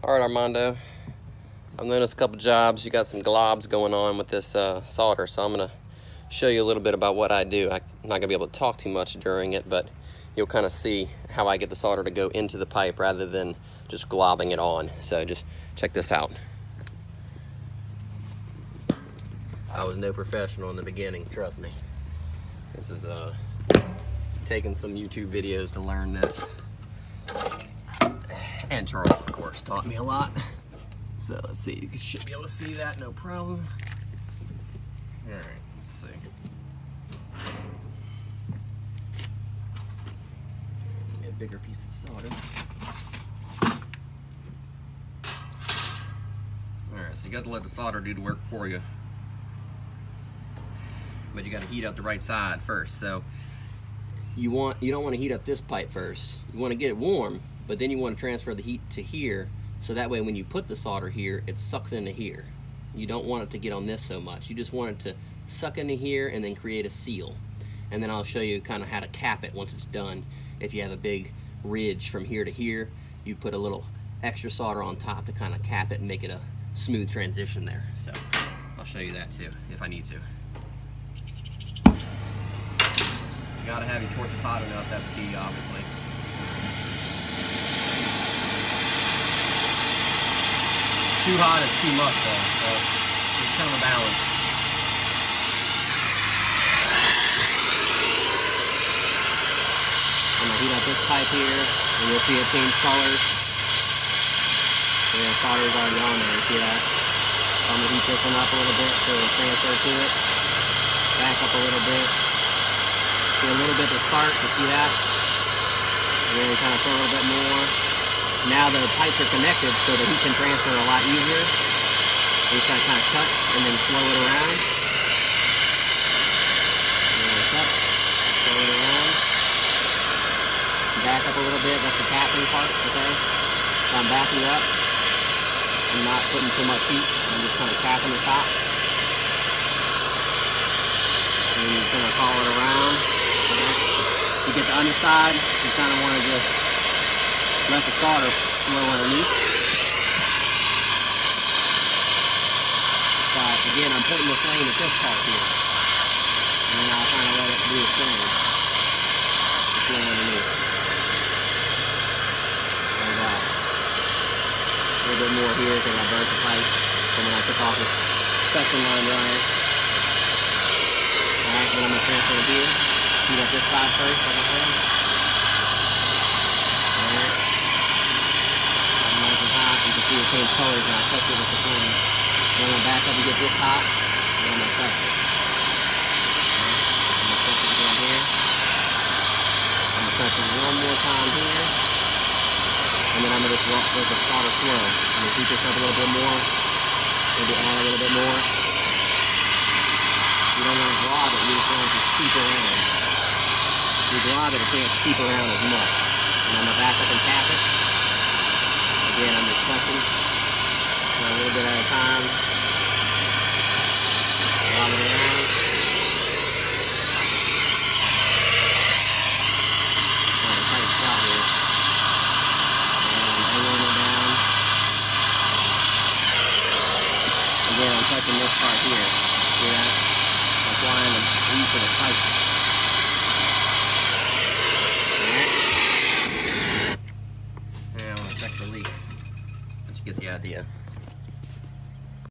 All right, Armando, I've noticed a couple jobs. You got some globs going on with this solder, so I'm gonna show you a little bit about what I do. I'm not gonna be able to talk too much during it, but you'll kind of see how I get the solder to go into the pipe rather than just globbing it on. So just check this out. I was no professional in the beginning, trust me. This is taking some YouTube videos to learn this. And Charles, of course, taught me a lot. So let's see, you should be able to see that, no problem. All right, let's see. Give me a bigger piece of solder. All right, so you got to let the solder do the work for you. But you got to heat up the right side first. So you don't want to heat up this pipe first. You want to get it warm, but then you want to transfer the heat to here, so that way when you put the solder here, it sucks into here. You don't want it to get on this so much. You just want it to suck into here and then create a seal. And then I'll show you kind of how to cap it once it's done. If you have a big ridge from here to here, you put a little extra solder on top to kind of cap it and make it a smooth transition there. So I'll show you that too, if I need to. You gotta have your torches hot enough, that's key, obviously. Too hot is too much though, so it's kind of a balance. I'm gonna heat up this pipe here, and you'll see it change colors. Yeah, solder is already on there, you see that? So I'm gonna heat this one up a little bit so it'll transfer to it. Back up a little bit. See a little bit to start, you see that? And then we kind of throw a little bit more. Now the pipes are connected so the heat can transfer a lot easier. We just gotta kind of cut and then flow it around. And cut, flow it around. Back up a little bit, that's the capping part, okay? So I'm backing up. I'm not putting too much heat, I'm just kind of capping the top. And you're gonna follow it around. You get the underside, you kind of want to just let the solder flow underneath. So again, I'm putting the flame at this part here. And then I'll kind of let it do its thing. The flame underneath. Like that. A little bit more here because I burnt the pipe from when I took off this suction line dryer. Alright, then I'm going to transfer it here. Heat up this side first, like I said. Alright. Nice and hot. You can see it change colors when I touch it with the flame. Then I'm going to back up and get this hot, and I'm going to touch it. I'm going to touch it again here. I'm going to touch it one more time here. And then I'm going to just let the solder flow. I'm going to heat this up a little bit more. Maybe add a little bit more. You don't want to glob it, you just want it to seep around. You glob it, it can't seep around as much. And I'm going to back up and tap it. Again, I'm just touching. So a little bit at a time. Glob it around. Kind of a tight spot here. And I'm angling it down. Again, I'm touching this part here. See that? I'm applying the heat to the pipe. Now I'm going to check for leaks, but you get the idea.